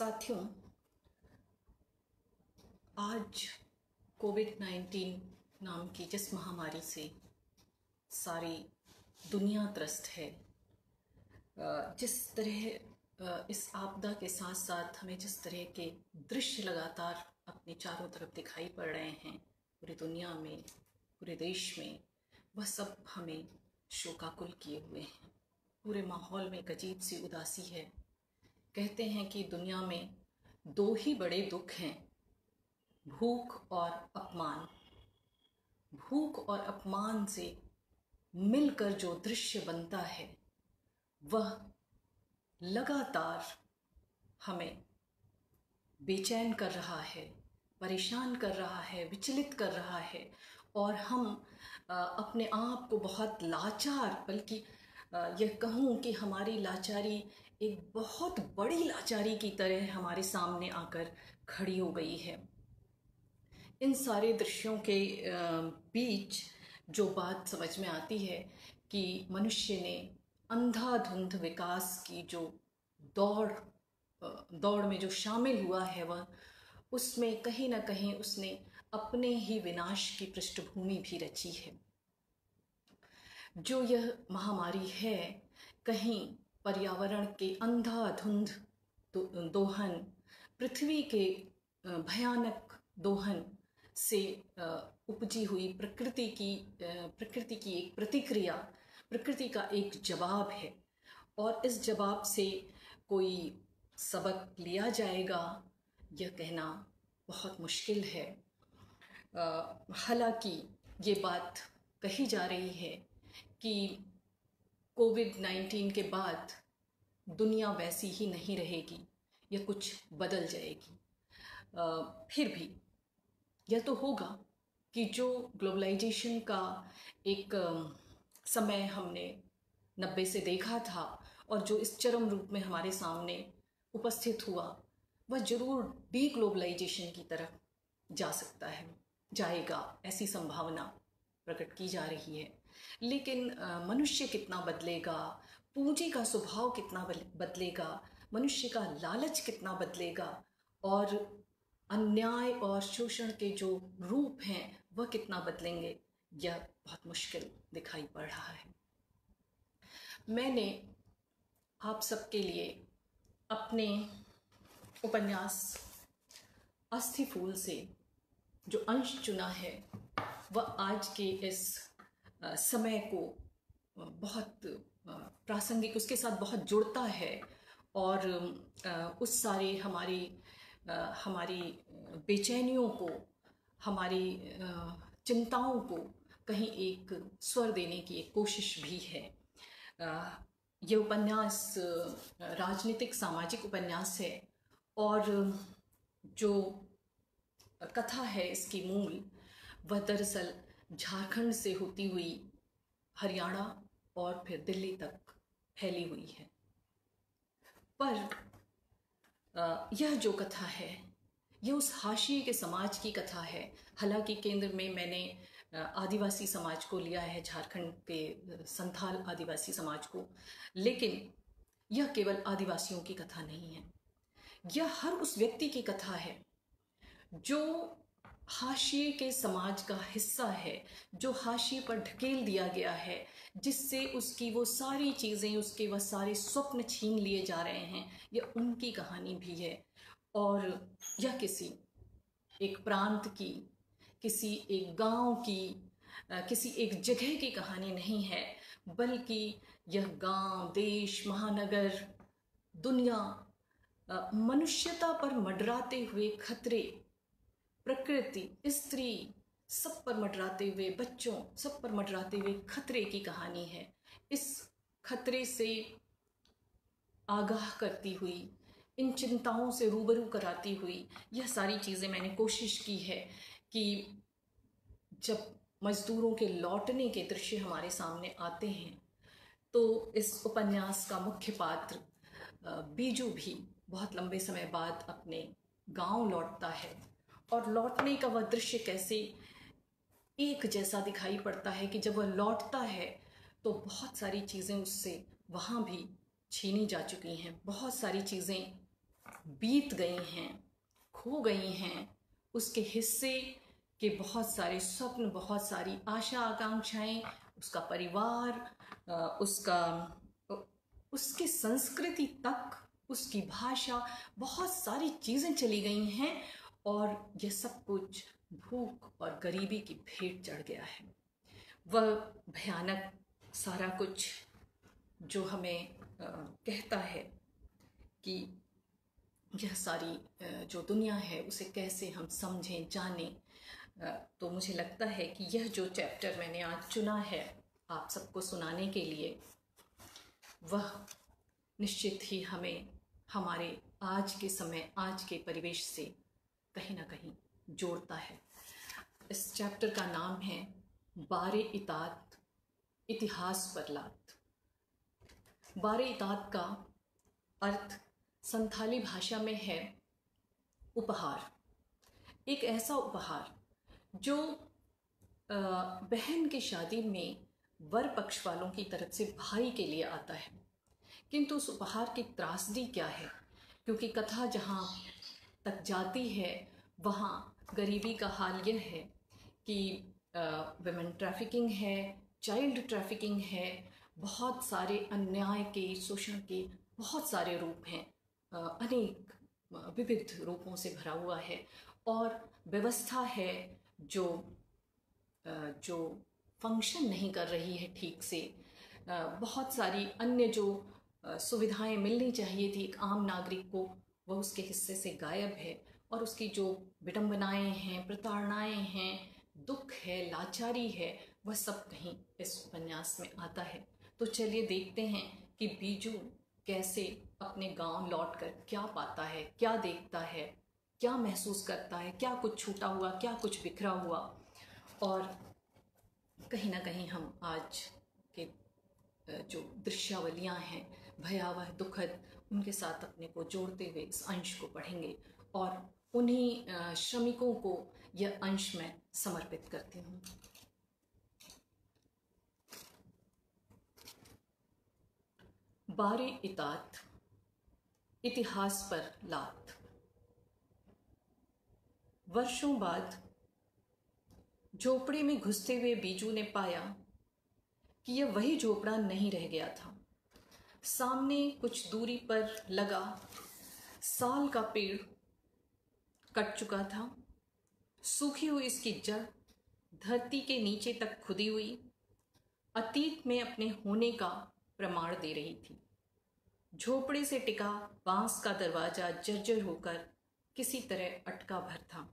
साथियों, आज कोविड-19 नाम की जिस महामारी से सारी दुनिया त्रस्त है, जिस तरह इस आपदा के साथ साथ हमें जिस तरह के दृश्य लगातार अपने चारों तरफ दिखाई पड़ रहे हैं, पूरी दुनिया में, पूरे देश में, वह सब हमें शोकाकुल किए हुए हैं। पूरे माहौल में एक अजीब सी उदासी है। कहते हैं कि दुनिया में दो ही बड़े दुख हैं, भूख और अपमान। भूख और अपमान से मिलकर जो दृश्य बनता है वह लगातार हमें बेचैन कर रहा है, परेशान कर रहा है, विचलित कर रहा है और हम अपने आप को बहुत लाचार, बल्कि यह कहूँ कि हमारी लाचारी एक बहुत बड़ी लाचारी की तरह हमारे सामने आकर खड़ी हो गई है। इन सारे दृश्यों के बीच जो बात समझ में आती है कि मनुष्य ने अंधाधुंध विकास की जो दौड़ में जो शामिल हुआ है, वह उसमें कहीं ना कहीं उसने अपने ही विनाश की पृष्ठभूमि भी रची है। जो यह महामारी है, कहीं पर्यावरण के अंधाधुंध दोहन, पृथ्वी के भयानक दोहन से उपजी हुई प्रकृति की एक प्रतिक्रिया, प्रकृति का एक जवाब है और इस जवाब से कोई सबक लिया जाएगा, यह कहना बहुत मुश्किल है। हालांकि ये बात कही जा रही है कि कोविड-19 के बाद दुनिया वैसी ही नहीं रहेगी, यह कुछ बदल जाएगी। फिर भी यह तो होगा कि जो ग्लोबलाइजेशन का एक समय हमने 90 से देखा था और जो इस चरम रूप में हमारे सामने उपस्थित हुआ, वह जरूर डी ग्लोबलाइजेशन की तरफ जा सकता है, जाएगा, ऐसी संभावना प्रकट की जा रही है। लेकिन मनुष्य कितना बदलेगा, पूंजी का स्वभाव कितना बदलेगा, मनुष्य का लालच कितना बदलेगा और अन्याय और शोषण के जो रूप हैं वह कितना बदलेंगे, यह बहुत मुश्किल दिखाई पड़ रहा है। मैंने आप सबके लिए अपने उपन्यास अस्थि फूल से जो अंश चुना है वह आज के इस समय को बहुत प्रासंगिक, उसके साथ बहुत जुड़ता है और उस सारे हमारी बेचैनियों को, हमारी चिंताओं को कहीं एक स्वर देने की एक कोशिश भी है। ये उपन्यास राजनीतिक सामाजिक उपन्यास है और जो कथा है इसकी मूल, वह दरअसल झारखंड से होती हुई हरियाणा और फिर दिल्ली तक फैली हुई है। पर यह जो कथा है, यह उस हाशिए के समाज की कथा है। हालांकि केंद्र में मैंने आदिवासी समाज को लिया है, झारखंड के संथाल आदिवासी समाज को, लेकिन यह केवल आदिवासियों की कथा नहीं है। यह हर उस व्यक्ति की कथा है जो हाशिए के समाज का हिस्सा है, जो हाशिए पर ढकेल दिया गया है, जिससे उसकी वो सारी चीज़ें, उसके वह सारे स्वप्न छीन लिए जा रहे हैं। यह उनकी कहानी भी है और यह किसी एक प्रांत की, किसी एक गांव की, किसी एक जगह की कहानी नहीं है, बल्कि यह गांव, देश, महानगर, दुनिया, मनुष्यता पर मंडराते हुए खतरे, प्रकृति, स्त्री, सब पर मंडराते हुए, बच्चों, सब पर मंडराते हुए खतरे की कहानी है। इस खतरे से आगाह करती हुई, इन चिंताओं से रूबरू कराती हुई यह सारी चीज़ें मैंने कोशिश की है कि जब मजदूरों के लौटने के दृश्य हमारे सामने आते हैं तो इस उपन्यास का मुख्य पात्र बीजू भी बहुत लंबे समय बाद अपने गांव लौटता है और लौटने का वह दृश्य कैसे एक जैसा दिखाई पड़ता है कि जब वह लौटता है तो बहुत सारी चीज़ें उससे वहाँ भी छीनी जा चुकी हैं, बहुत सारी चीज़ें बीत गई हैं, खो गई हैं, उसके हिस्से के बहुत सारे स्वप्न, बहुत सारी आशा आकांक्षाएं, उसका परिवार, उसकी संस्कृति तक, उसकी भाषा, बहुत सारी चीज़ें चली गई हैं और यह सब कुछ भूख और गरीबी की भेंट चढ़ गया है। वह भयानक सारा कुछ जो हमें कहता है कि यह सारी जो दुनिया है उसे कैसे हम समझें, जानें, तो मुझे लगता है कि यह जो चैप्टर मैंने आज चुना है आप सबको सुनाने के लिए, वह निश्चित ही हमें हमारे आज के समय, आज के परिवेश से कहीं ना कहीं जोड़ता है। इस चैप्टर का नाम है बारे इतात, इतिहास पर लात। बारे इतात का अर्थ संथाली भाषा में है उपहार। एक ऐसा उपहार जो बहन की शादी में वर पक्ष वालों की तरफ से भाई के लिए आता है, किंतु उस उपहार की त्रासदी क्या है, क्योंकि कथा जहाँ तक जाती है वहाँ गरीबी का हाल यह है कि विमेन ट्रैफिकिंग है, चाइल्ड ट्रैफिकिंग है, बहुत सारे अन्याय के, शोषण के बहुत सारे रूप हैं, अनेक विविध रूपों से भरा हुआ है। और व्यवस्था है जो फंक्शन नहीं कर रही है ठीक से। बहुत सारी अन्य जो सुविधाएं मिलनी चाहिए थी एक आम नागरिक को, वह उसके हिस्से से गायब है। और उसकी जो विडंबनाएं हैं, प्रताड़नाएं हैं, दुख है, लाचारी है, वह सब कहीं इस उपन्यास में आता है। तो चलिए देखते हैं कि बीजू कैसे अपने गांव लौटकर क्या पाता है, क्या देखता है, क्या महसूस करता है, क्या कुछ छूटा हुआ, क्या कुछ बिखरा हुआ। और कहीं ना कहीं हम आज के जो दृश्यावलियाँ हैं भयावह, दुखद, उनके साथ अपने को जोड़ते हुए इस अंश को पढ़ेंगे और उन्हीं श्रमिकों को यह अंश मैं समर्पित करती हूँ। बारे इतात, इतिहास पर लात। वर्षों बाद झोपड़ी में घुसते हुए बीजू ने पाया कि यह वही झोपड़ा नहीं रह गया था। सामने कुछ दूरी पर लगा साल का पेड़ कट चुका था। सूखी हुई इसकी जड़ धरती के नीचे तक खुदी हुई अतीत में अपने होने का प्रमाण दे रही थी। झोपड़े से टिका बांस का दरवाजा जर्जर होकर किसी तरह अटका भर था।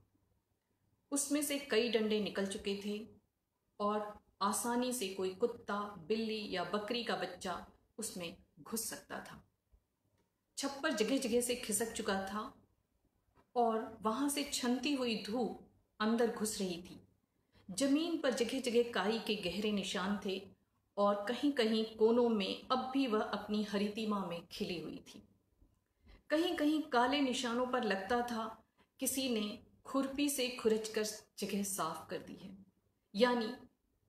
उसमें से कई डंडे निकल चुके थे और आसानी से कोई कुत्ता, बिल्ली या बकरी का बच्चा उसमें घुस सकता था। छप्पर जगह जगह से खिसक चुका था और वहां से छनती हुई धूप अंदर घुस रही थी। जमीन पर जगह जगह काई के गहरे निशान थे और कहीं कहीं कोनों में अब भी वह अपनी हरितिमा में खिली हुई थी। कहीं कहीं काले निशानों पर लगता था किसी ने खुरपी से खुरचकर जगह साफ कर दी है, यानी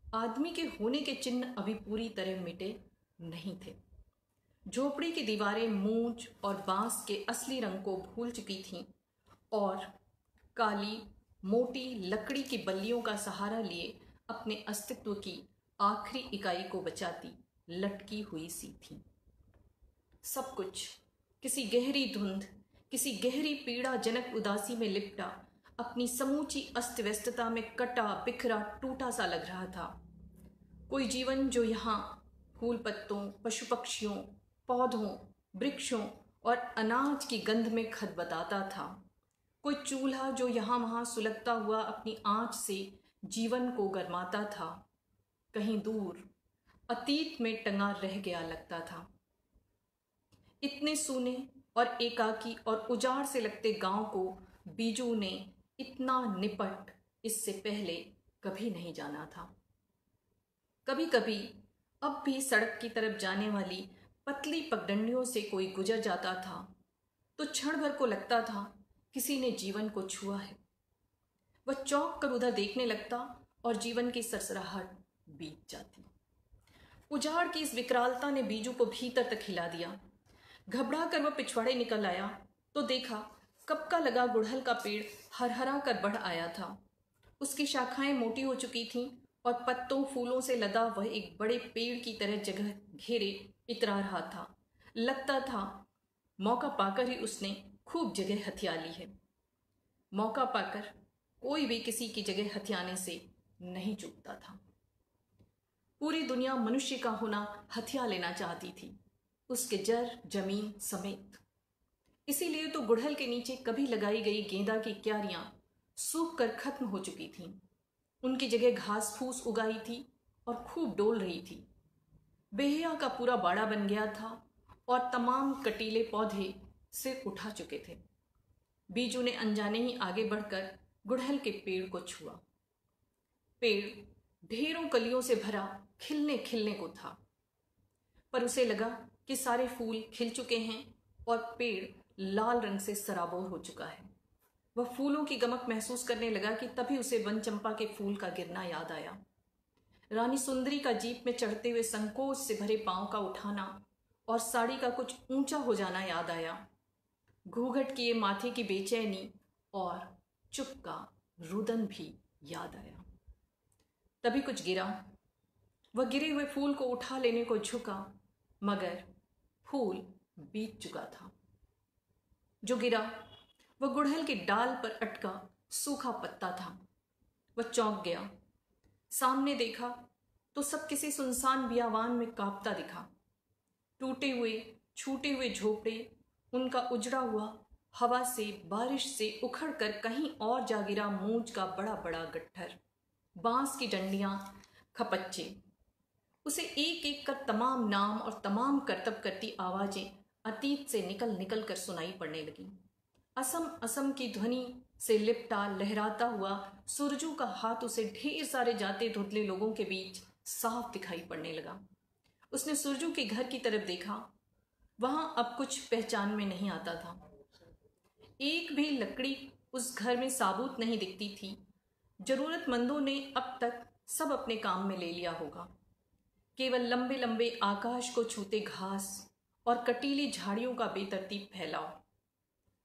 आदमी के होने के चिन्ह अभी पूरी तरह मिटे नहीं थे। झोपड़ी की दीवारें मूंछ और बांस के असली रंग को भूल चुकी थीं और काली मोटी लकड़ी की बल्लियों का सहारा लिए अपने अस्तित्व की आखिरी इकाई को बचाती लटकी हुई सी थी। सब कुछ किसी गहरी धुंध, किसी गहरी पीड़ाजनक उदासी में लिपटा अपनी समूची अस्त व्यस्तता में कटा, बिखरा, टूटा सा लग रहा था। कोई जीवन जो यहाँ फूल पत्तों, पशु पक्षियों, पौधों, वृक्षों और अनाज की गंध में खदबदाता था। कोई चूल्हा जो यहाँ वहाँ सुलगता हुआ अपनी आंच से जीवन को गरमाता था, कहीं दूर अतीत में टंगा रह गया लगता था। इतने सूने और एकाकी और उजाड़ से लगते गांव को बीजू ने इतना निपट इससे पहले कभी नहीं जाना था। कभी कभी अब भी सड़क की तरफ जाने वाली पतली पगडंडियों से कोई गुजर जाता था तो क्षण भर को लगता था किसी ने जीवन को छुआ है। वह चौंक कर उधर देखने लगता और जीवन की सरसराहट बीत जाती। उजाड़ की इस विकरालता ने बीजू को भीतर तक हिला दिया। घबरा कर वह पिछवाड़े निकल आया तो देखा कब का लगा गुड़हल का पेड़ हरहरा कर बढ़ आया था। उसकी शाखाएं मोटी हो चुकी थीं और पत्तों फूलों से लदा वह एक बड़े पेड़ की तरह जगह घेरे इतरा रहा था। लगता था मौका पाकर ही उसने खूब जगह हथिया ली है। मौका पाकर कोई भी किसी की जगह हथियाने से नहीं चूकता था। पूरी दुनिया मनुष्य का होना हथिया लेना चाहती थी, उसके जर जमीन समेत। इसीलिए तो गुड़हल के नीचे कभी लगाई गई गेंदा की क्यारियां सूख कर खत्म हो चुकी थीं। उनकी जगह घास फूस उगाई थी और खूब डोल रही थी। बेहया का पूरा बाड़ा बन गया था और तमाम कटीले पौधे सिर उठा चुके थे। बीजू ने अनजाने ही आगे बढ़कर गुड़हल के पेड़ को छुआ। पेड़ ढेरों कलियों से भरा खिलने खिलने को था, पर उसे लगा कि सारे फूल खिल चुके हैं और पेड़ लाल रंग से सराबोर हो चुका है। वह फूलों की गमक महसूस करने लगा कि तभी उसे वन चंपा के फूल का गिरना याद आया। रानी सुंदरी का जीप में चढ़ते हुए संकोच से भरे पांव का उठाना और साड़ी का कुछ ऊंचा हो जाना याद आया। घूंघट किए माथे की बेचैनी और चुप का रुदन भी याद आया। तभी कुछ गिरा। वह गिरे हुए फूल को उठा लेने को झुका, मगर फूल बीत चुका था। जो गिरा वह गुड़हल की डाल पर अटका सूखा पत्ता था। वह चौंक गया। सामने देखा तो सब किसी सुनसान बियावान में कांपता दिखा। टूटे हुए छूटे हुए झोपड़े, उनका उजड़ा हुआ हवा से बारिश से उखड़ कर कहीं और जा गिरा मूंज का बड़ा बड़ा गट्ठर, बांस की डंडियां, खपच्चे। उसे एक एक कर तमाम नाम और तमाम करतब करती आवाजें अतीत से निकल निकल कर सुनाई पड़ने लगी। असम असम की ध्वनि से लिपटा लहराता हुआ सुरजू का हाथ उसे ढेर सारे जाते धुंधले लोगों के बीच साफ दिखाई पड़ने लगा। उसने सुरजू के घर की तरफ देखा। वहां अब कुछ पहचान में नहीं आता था। एक भी लकड़ी उस घर में साबुत नहीं दिखती थी। जरूरतमंदों ने अब तक सब अपने काम में ले लिया होगा। केवल लंबे लंबे आकाश को छूते घास और कटीली झाड़ियों का बेतरतीब फैलाव।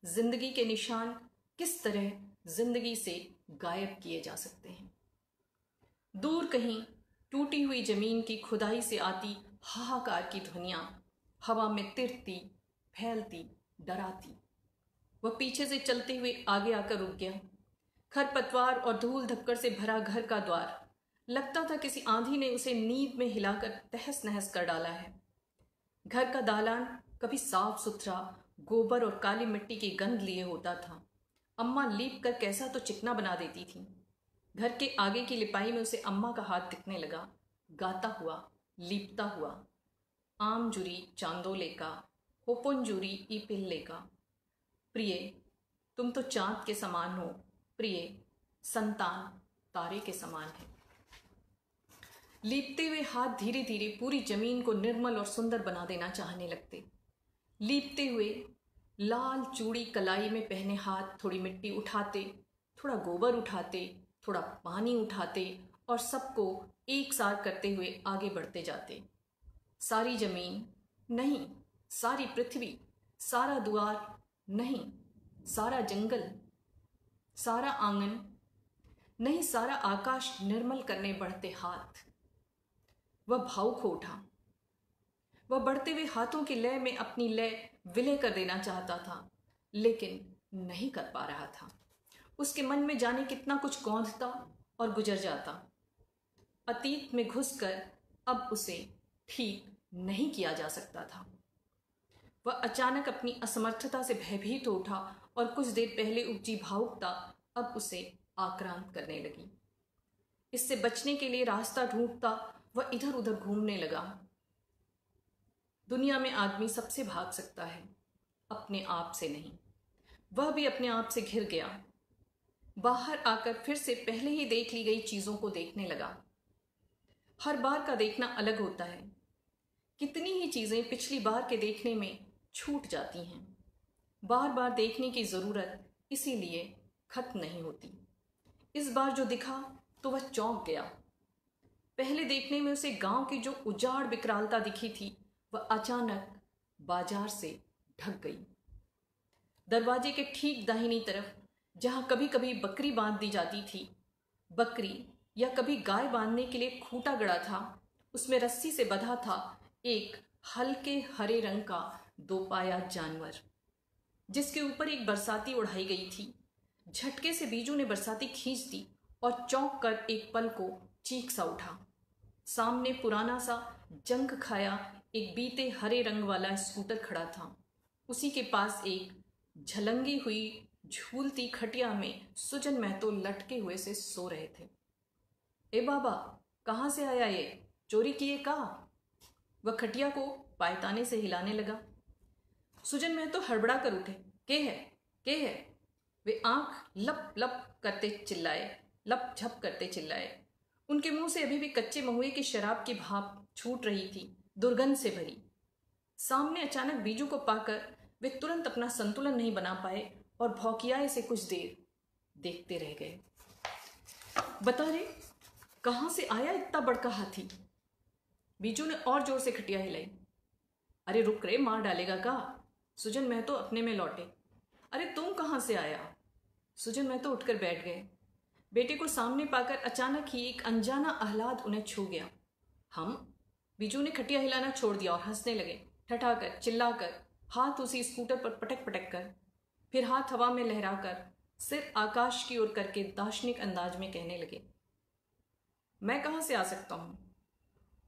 जिंदगी के निशान किस तरह जिंदगी से गायब किए जा सकते हैं। दूर कहीं टूटी हुई जमीन की खुदाई से आती हाहाकार की ध्वनियां हवा में तिरती, फैलती, डराती। वह पीछे से चलते हुए आगे आकर रुक गया। खरपतवार और धूल धक्कर से भरा घर का द्वार, लगता था किसी आंधी ने उसे नींद में हिलाकर तहस नहस कर डाला है। घर का दालान कभी साफ सुथरा गोबर और काली मिट्टी की गंध लिए होता था। अम्मा लीप कर कैसा तो चिकना बना देती थी। घर के आगे की लिपाई में उसे अम्मा का हाथ दिखने लगा, गाता हुआ, लीपता हुआ। आम जुरी चांदोले का, होपुन जुरी ई पिल्ले का। प्रिय, तुम तो चांद के समान हो। प्रिय, संतान तारे के समान है। लीपते हुए हाथ धीरे धीरे पूरी जमीन को निर्मल और सुंदर बना देना चाहने लगते। लीपते हुए लाल चूड़ी कलाई में पहने हाथ थोड़ी मिट्टी उठाते, थोड़ा गोबर उठाते, थोड़ा पानी उठाते और सबको एक साथ करते हुए आगे बढ़ते जाते। सारी जमीन नहीं, सारी पृथ्वी, सारा द्वार नहीं, सारा जंगल, सारा आंगन नहीं, सारा आकाश निर्मल करने बढ़ते हाथ। वह भावुक हो उठा। वह बढ़ते हुए हाथों की लय में अपनी लय विलय कर देना चाहता था, लेकिन नहीं कर पा रहा था। उसके मन में जाने कितना कुछ कौंधता और गुजर जाता। अतीत में घुसकर अब उसे ठीक नहीं किया जा सकता था। वह अचानक अपनी असमर्थता से भयभीत हो उठा और कुछ देर पहले उपजी भावुकता अब उसे आक्रांत करने लगी। इससे बचने के लिए रास्ता ढूंढता वह इधर उधर घूमने लगा। दुनिया में आदमी सबसे भाग सकता है, अपने आप से नहीं। वह भी अपने आप से घिर गया। बाहर आकर फिर से पहले ही देख ली गई चीजों को देखने लगा। हर बार का देखना अलग होता है। कितनी ही चीजें पिछली बार के देखने में छूट जाती हैं। बार बार देखने की जरूरत इसीलिए खत्म नहीं होती। इस बार जो दिखा तो वह चौंक गया। पहले देखने में उसे गांव की जो उजाड़ विकरालता दिखी थी, वह अचानक बाजार से ढक गई। दरवाजे के ठीक दाहिनी तरफ, जहां कभी कभी बकरी बांध दी जाती थी, बकरी या कभी गाय बांधने के लिए खूंटा गड़ा था, उसमें रस्सी से बंधा था एक हल्के हरे रंग का दोपाया जानवर, जिसके ऊपर एक बरसाती उड़ाई गई थी। झटके से बीजू ने बरसाती खींच दी और चौंक कर एक पल को चीख सा उठा। सामने पुराना सा जंग खाया एक बीते हरे रंग वाला स्कूटर खड़ा था। उसी के पास एक झलंगी हुई झूलती खटिया में सुजन महतो लटके हुए से सो रहे थे। ए बाबा, कहाँ से आया ये? चोरी किए कहा? वह खटिया को पायताने से हिलाने लगा। सुजन महतो हड़बड़ा कर उठे। के है? के है? वे आंख लप लप करते चिल्लाए, लप झप करते चिल्लाए। उनके मुंह से अभी भी कच्चे महुए की शराब की भाप छूट रही थी, दुर्गंध से भरी। सामने अचानक बीजू को पाकर वे तुरंत अपना संतुलन नहीं बना पाए और भौंकियाए से कुछ देर देखते रह गए। बता रे, कहां से आया इतना बड़का हाथी? बीजू ने और जोर से खटिया हिलाई। अरे रुक रे, मार डालेगा का? सुजन महतो अपने में लौटे। अरे तुम कहां से आया? सुजन महतो उठकर बैठ गए। बेटे को सामने पाकर अचानक ही एक अनजाना आह्लाद उन्हें छू गया। हम? बीजू ने खटिया हिलाना छोड़ दिया और हंसने लगे, ठठाकर, चिल्लाकर, हाथ उसी स्कूटर पर पटक पटक कर, फिर हाथ हवा में लहराकर, सिर आकाश की ओर करके दार्शनिक अंदाज में कहने लगे, मैं कहां से आ सकता हूं?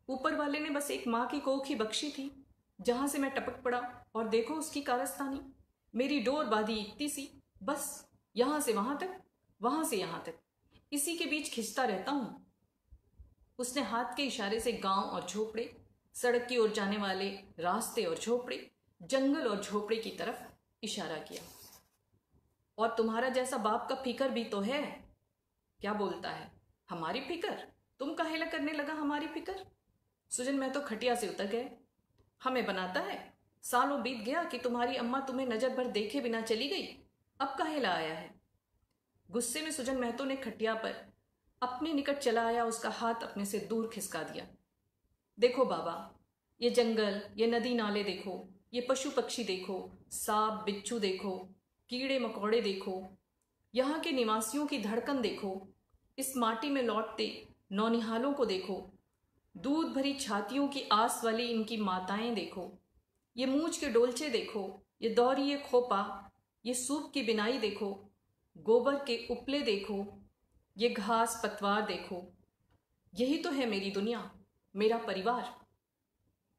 ऊपर वाले ने बस एक माँ की कोख ही बख्शी थी, जहां से मैं टपक पड़ा, और देखो उसकी कारस्तानी। मेरी डोर बांधी इतनी सी, बस यहां से वहां तक, वहां से यहां तक, इसी के बीच खिंचता रहता हूं। उसने हाथ के इशारे से गांव और झोपड़े, सड़क की ओर जाने वाले रास्ते और झोपड़े, जंगल और झोपड़े की तरफ इशारा किया। और तुम्हारा जैसा बाप का फिकर भी तो है। क्या बोलता है? हमारी फिकर? तुम काहेला करने लगा हमारी फिकर? सुजन महतो खटिया से उतर गए। हमें बनाता है? सालों बीत गया कि तुम्हारी अम्मा तुम्हें नजर भर देखे बिना चली गई, अब काहेला आया है? गुस्से में सुजन महतो ने खटिया पर अपने निकट चला आया उसका हाथ अपने से दूर खिसका दिया। देखो बाबा, ये जंगल, ये नदी नाले देखो, ये पशु पक्षी देखो, सांप बिच्छू देखो, कीड़े मकोड़े देखो, यहाँ के निवासियों की धड़कन देखो, इस माटी में लौटते नौनिहालों को देखो, दूध भरी छातियों की आस वाली इनकी माताएं देखो, ये मूंछ के डोलचे देखो, ये दौरी, ये खोपा, ये सूप की बिनाई देखो, गोबर के उपले देखो, ये घास पतवार देखो। यही तो है मेरी दुनिया, मेरा परिवार।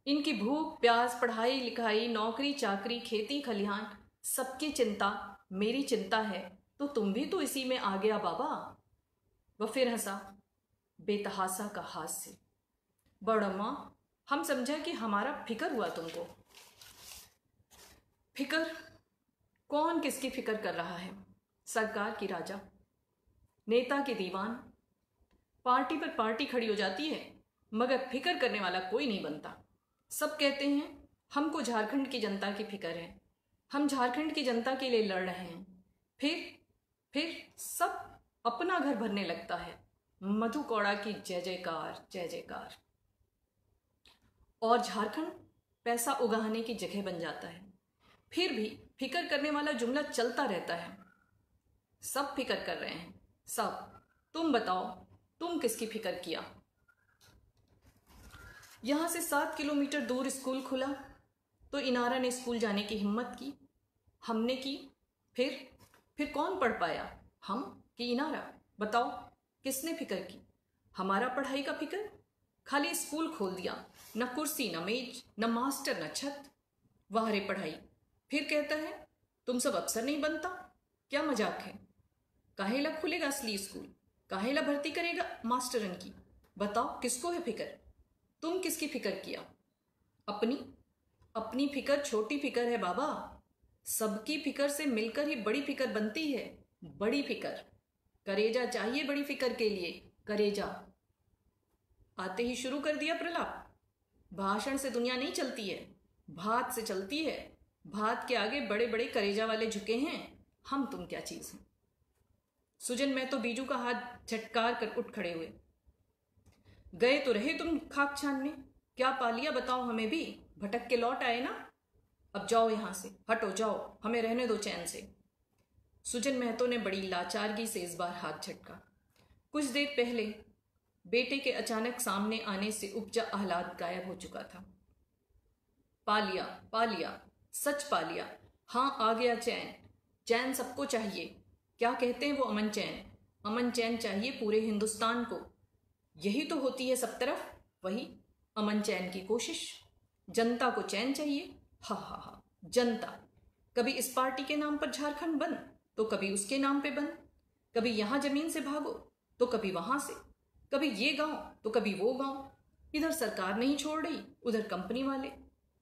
इनकी भूख प्यास, पढ़ाई लिखाई, नौकरी चाकरी, खेती खलिहान, सबकी चिंता मेरी चिंता है, तो तुम भी तो इसी में आ गया बाबा। वह फिर हंसा, बेतहासा का हास्य। बड़म्मा, हम समझा कि हमारा फिकर हुआ तुमको। फिकर? कौन किसकी फिक्र कर रहा है? सरकार की राजा, नेता के दीवान। पार्टी पर पार्टी खड़ी हो जाती है, मगर फिक्र करने वाला कोई नहीं बनता। सब कहते हैं हमको झारखंड की जनता की फिक्र है, हम झारखंड की जनता के लिए लड़ रहे हैं। फिर सब अपना घर भरने लगता है। मधु कौड़ा की जय जयकार, जय जयकार। और झारखंड पैसा उगाने की जगह बन जाता है। फिर भी फिक्र करने वाला जुमला चलता रहता है। सब फिक्र कर रहे हैं, सब। तुम बताओ, तुम किसकी फिक्र किया? यहां से 7 किलोमीटर दूर स्कूल खुला तो इनारा ने स्कूल जाने की हिम्मत की, हमने की। फिर कौन पढ़ पाया, हम कि इनारा? बताओ, किसने फिक्र की? हमारा पढ़ाई का फिक्र? खाली स्कूल खोल दिया, न कुर्सी न मेज, न मास्टर न छत। वाह रे पढ़ाई। फिर कहता है तुम सब अफसर नहीं बनता। क्या मजाक है? काहेला खुलेगा असली स्कूल? काहेला भर्ती करेगा मास्टरन की? बताओ, किसको है फिक्र? तुम किसकी फिक्र किया? अपनी फिक्र छोटी फिक्र है बाबा। सबकी फिक्र से मिलकर ही बड़ी फिक्र बनती है। बड़ी फिक्र, करेजा चाहिए बड़ी फिक्र के लिए, करेजा। आते ही शुरू कर दिया प्रलाप। भाषण से दुनिया नहीं चलती है, भात से चलती है। भात के आगे बड़े बड़े करेजा वाले झुके हैं, हम तुम क्या चीज हैं? सुजन महतो बीजू का हाथ झटकार कर उठ खड़े हुए। गए तो रहे तुम खाक छानने, क्या पा लिया बताओ हमें भी? भटक के लौट आए ना? अब जाओ यहाँ से, हटो जाओ, हमें रहने दो चैन से। सुजन महतो ने बड़ी लाचारगी से इस बार हाथ झटका। कुछ देर पहले बेटे के अचानक सामने आने से उपजा आह्लाद गायब हो चुका था। पा लिया, सच पा लिया। हाँ, आ गया चैन। चैन सबको चाहिए। क्या कहते हैं वो, अमन चैन। अमन चैन चाहिए पूरे हिंदुस्तान को। यही तो होती है सब तरफ, वही अमन चैन की कोशिश। जनता को चैन चाहिए। हा हा हा, जनता। कभी इस पार्टी के नाम पर झारखंड बंद, तो कभी उसके नाम पे बंद। कभी यहां जमीन से भागो, तो कभी वहां से। कभी ये गांव, तो कभी वो गांव। इधर सरकार नहीं छोड़ रही, उधर कंपनी वाले।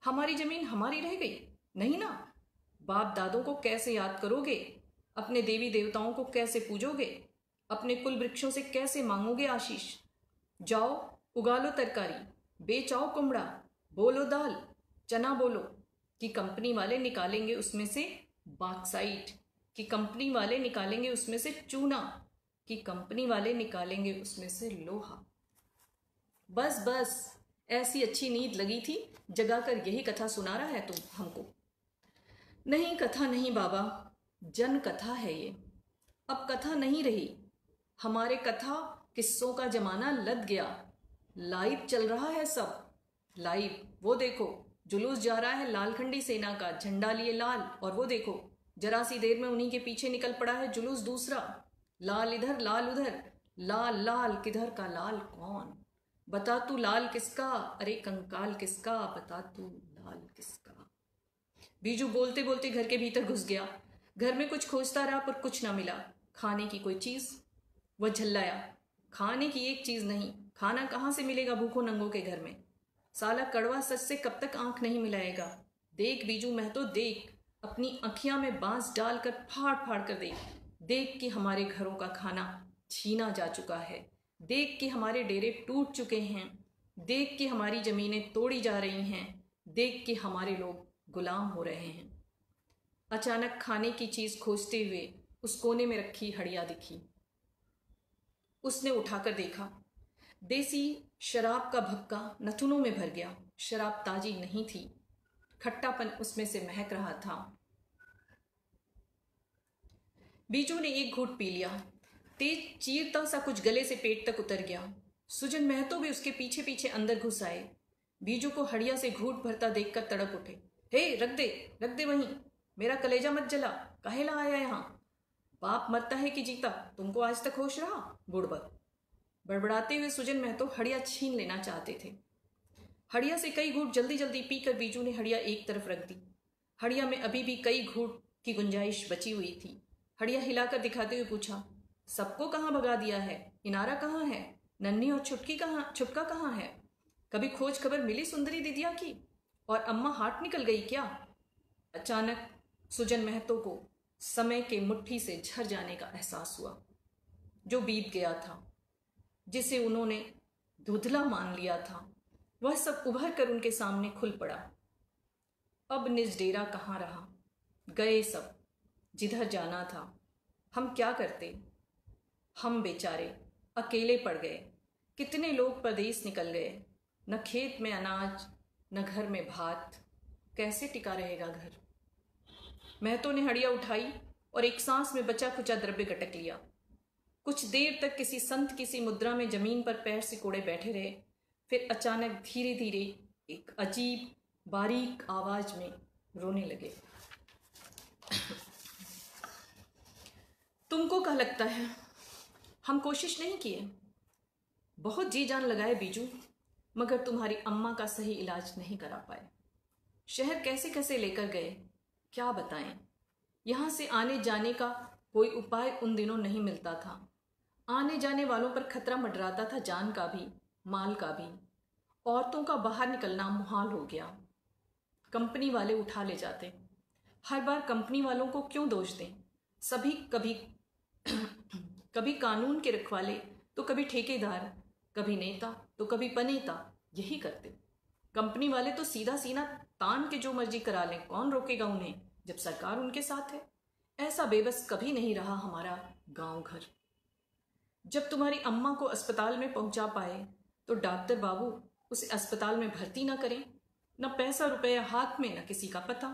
हमारी जमीन हमारी रह गई, नहीं ना। बाप दादों को कैसे याद करोगे? अपने देवी देवताओं को कैसे पूजोगे? अपने कुल वृक्षों से कैसे मांगोगे आशीष? जाओ उगा लो तरकारी, बेचाओ कुमड़ा, बोलो दाल, चना बोलो कि कंपनी वाले निकालेंगे उसमें से बॉक्साइट, कि कंपनी वाले निकालेंगे उसमें से चूना, कि कंपनी वाले निकालेंगे उसमें से लोहा। बस बस, ऐसी अच्छी नींद लगी थी, जगा कर यही कथा सुना रहा है तुम हमको। नहीं, कथा नहीं बाबा, जन कथा है ये। अब कथा नहीं रही, हमारे कथा किस्सों का जमाना लद गया। लाइव चल रहा है सब, लाइव। वो देखो जुलूस जा रहा है लालखंडी सेना का, झंडा लिए लाल, और वो देखो जरा सी देर में उन्हीं के पीछे निकल पड़ा है जुलूस दूसरा। लाल इधर लाल उधर, लाल लाल किधर का लाल कौन? बता तू लाल किसका, अरे कंकाल किसका, बता तू लाल किसका। बीजू बोलते बोलते घर के भीतर घुस गया। घर में कुछ खोजता रहा पर कुछ ना मिला। खाने की कोई चीज। वह झल्लाया, खाने की एक चीज नहीं, खाना कहां से मिलेगा भूखों नंगों के घर में। साला कड़वा सच से कब तक आंख नहीं मिलाएगा। देख बीजू महतो देख, अपनी अखियां में बांस डालकर फाड़ फाड़ कर देख। देख कि हमारे घरों का खाना छीना जा चुका है। देख कि हमारे डेरे टूट चुके हैं। देख कि हमारी जमीनें तोड़ी जा रही हैं। देख कि हमारे लोग गुलाम हो रहे हैं। अचानक खाने की चीज खोजते हुए उस कोने में रखी हड़िया दिखी। उसने उठाकर देखा। देसी शराब का भक्का नथुनों में भर गया। शराब ताजी नहीं थी, खट्टापन उसमें से महक रहा था। बीजू ने एक घूंट पी लिया। तेज चीरता सा कुछ गले से पेट तक उतर गया। सुजन महतो भी उसके पीछे पीछे अंदर घुस आए। बीजू को हड़िया से घूंट भरता देखकर तड़प उठे। हे, रख दे वहीं, मेरा कलेजा मत जला। काहेला आया यहां? बाप मरता है कि जीता, तुमको आज तक होश रहा? बुड़बक। बड़बड़ाते हुए सुजन महतो हड़िया छीन लेना चाहते थे। हड़िया से कई घूंट जल्दी जल्दी पीकर बीजू ने हड़िया एक तरफ रख दी। हड़िया में अभी भी कई घूंट की गुंजाइश बची हुई थी। हड़िया हिलाकर दिखाते हुए पूछा, सबको कहाँ भगा दिया है? इनारा कहाँ है? नन्ही और छुटका कहाँ है? कभी खोज खबर मिली सुंदरी दीदिया की? और अम्मा हाट निकल गई क्या? अचानक सुजन महतो को समय के मुट्ठी से झर जाने का एहसास हुआ। जो बीत गया था, जिसे उन्होंने धुंधला मान लिया था, वह सब उभर कर उनके सामने खुल पड़ा। अब निज डेरा कहाँ रहा? गए सब, जिधर जाना था। हम क्या करते? हम बेचारे अकेले पड़ गए। कितने लोग परदेश निकल गए। न खेत में अनाज, न घर में भात। कैसे टिका रहेगा घर? महतो ने हड़िया उठाई और एक सांस में बचा खुचा द्रव्य गटक लिया। कुछ देर तक किसी संत किसी मुद्रा में जमीन पर पैर सिकोड़े बैठे रहे। फिर अचानक धीरे धीरे एक अजीब बारीक आवाज में रोने लगे। तुमको क्या लगता है हम कोशिश नहीं किए? बहुत जी जान लगाए बीजू, मगर तुम्हारी अम्मा का सही इलाज नहीं करा पाए। शहर कैसे कैसे लेकर गए, क्या बताएं। यहां से आने जाने का कोई उपाय उन दिनों नहीं मिलता था। आने जाने वालों पर खतरा मंडराता था, जान का भी, माल का भी। औरतों का बाहर निकलना मुहाल हो गया। कंपनी वाले उठा ले जाते। हर बार कंपनी वालों को क्यों दोष दें? सभी कभी कभी कानून के रखवाले, तो कभी ठेकेदार, कभी नेता, तो कभी पनेता यही करते। कंपनी वाले तो सीधा सीना तान के जो मर्जी करा लें, कौन रोकेगा उन्हें जब सरकार उनके साथ है। ऐसा बेबस कभी नहीं रहा हमारा गांव घर। जब तुम्हारी अम्मा को अस्पताल में पहुंचा पाए तो डॉक्टर बाबू उसे अस्पताल में भर्ती ना करें। न पैसा रुपया हाथ में, न किसी का पता।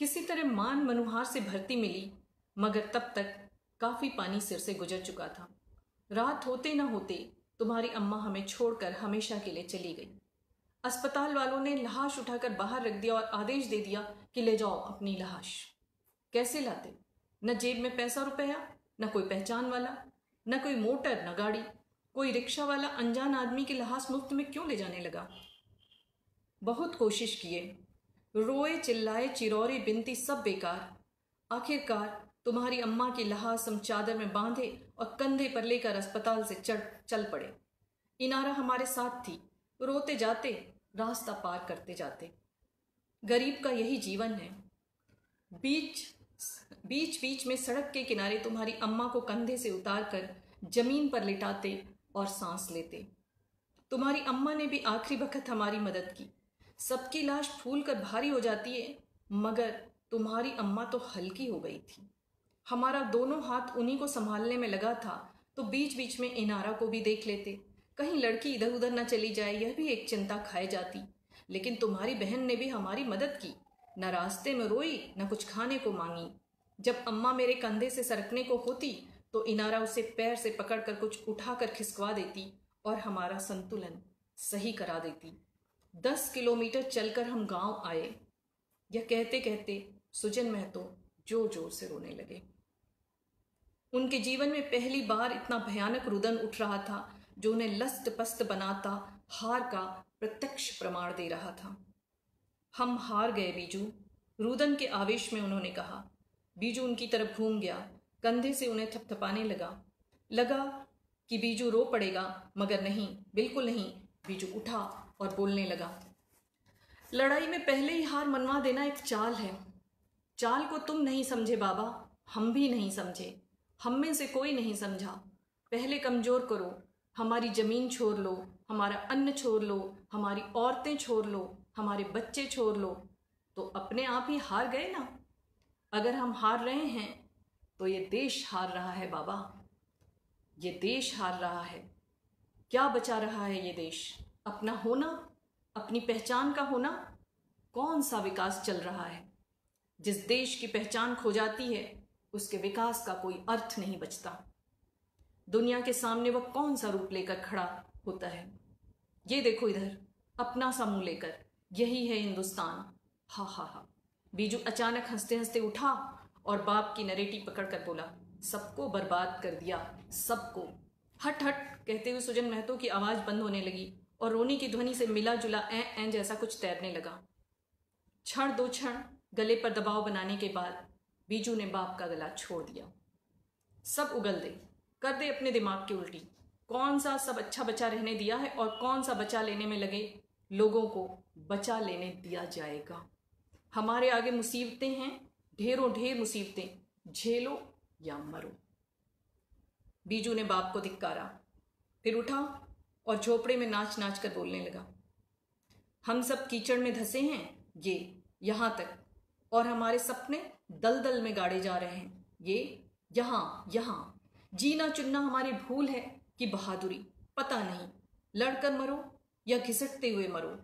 किसी तरह मान मनुहार से भर्ती मिली, मगर तब तक काफी पानी सिर से गुजर चुका था। रात होते न होते तुम्हारी अम्मा हमें छोड़कर हमेशा के लिए चली गई। अस्पताल वालों ने लाश उठाकर बाहर रख दिया और आदेश दे दिया कि ले जाओ अपनी लाश। कैसे लाते? न जेब में पैसा रुपया, न कोई पहचान वाला, न कोई मोटर, न गाड़ी। कोई रिक्शा वाला अनजान आदमी की लाश मुफ्त में क्यों ले जाने लगा? बहुत कोशिश किए, रोए चिल्लाए चिरौरे बिनती, सब बेकार। आखिरकार तुम्हारी अम्मा की लाश हम चादर में बांधे और कंधे पर लेकर अस्पताल से चल पड़े। इनारा हमारे साथ थी, रोते जाते, रास्ता पार करते जाते। गरीब का यही जीवन है। बीच बीच में सड़क के किनारे तुम्हारी अम्मा को कंधे से उतारकर जमीन पर लिटाते और सांस लेते। तुम्हारी अम्मा ने भी आखिरी वक्त हमारी मदद की। सबकी लाश फूल कर भारी हो जाती है, मगर तुम्हारी अम्मा तो हल्की हो गई थी। हमारा दोनों हाथ उन्हीं को संभालने में लगा था, तो बीच बीच में इनारा को भी देख लेते, कहीं लड़की इधर उधर न चली जाए, यह भी एक चिंता खाए जाती। लेकिन तुम्हारी बहन ने भी हमारी मदद की, न रास्ते में रोई, न कुछ खाने को मांगी। जब अम्मा मेरे कंधे से सरकने को होती तो इनारा उसे पैर से पकड़कर कुछ उठाकर खिसकवा देती और हमारा संतुलन सही करा देती। 10 किलोमीटर चलकर हम गांव आए। यह कहते कहते सुजन महतो जोर जोर से रोने लगे। उनके जीवन में पहली बार इतना भयानक रुदन उठ रहा था जो उन्हें लस्त पस्त बनाता, हार का प्रत्यक्ष प्रमाण दे रहा था। हम हार गए बीजू, रुदन के आवेश में उन्होंने कहा। बीजू उनकी तरफ घूम गया, कंधे से उन्हें थपथपाने लगा कि बीजू रो पड़ेगा, मगर नहीं, बिल्कुल नहीं। बीजू उठा और बोलने लगा, लड़ाई में पहले ही हार मनवा देना एक चाल है। चाल को तुम नहीं समझे बाबा, हम भी नहीं समझे, हम में से कोई नहीं समझा। पहले कमजोर करो, हमारी जमीन छोड़ लो, हमारा अन्न छोड़ लो, हमारी औरतें छोड़ लो, हमारे बच्चे छोड़ लो, तो अपने आप ही हार गए ना। अगर हम हार रहे हैं तो ये देश हार रहा है बाबा, ये देश हार रहा है। क्या बचा रहा है ये देश? अपना होना, अपनी पहचान का होना। कौन सा विकास चल रहा है? जिस देश की पहचान खो जाती है उसके विकास का कोई अर्थ नहीं बचता। दुनिया के सामने वह कौन सा रूप लेकर खड़ा होता है? ये देखो इधर, अपना सा मुंह लेकर, यही है हिंदुस्तान। हा हा हा। बीजू अचानक हंसते हंसते उठा और बाप की नरेटी पकड़कर बोला, सबको बर्बाद कर दिया, सबको। हट हट कहते हुए सुजन महतो की आवाज बंद होने लगी और रोनी की ध्वनि से मिला जुला ऐ जैसा कुछ तैरने लगा। क्षण दो क्षण गले पर दबाव बनाने के बाद बीजू ने बाप का गला छोड़ दिया। सब उगल दे, कर दे अपने दिमाग की उल्टी। कौन सा सब अच्छा बचा रहने दिया है और कौन सा बचा लेने में लगे लोगों को बचा लेने दिया जाएगा। हमारे आगे मुसीबतें हैं, ढेरों ढेर मुसीबतें, झेलो या मरो। बीजू ने बाप को धिक्कारा, फिर उठा और झोपड़े में नाच नाच कर बोलने लगा, हम सब कीचड़ में धंसे हैं, ये यहां तक, और हमारे सपने दलदल में गाड़े जा रहे हैं। ये यहां जीना चुनना हमारी भूल है कि बहादुरी, पता नहीं। लड़कर मरो या घिसटते हुए मरो,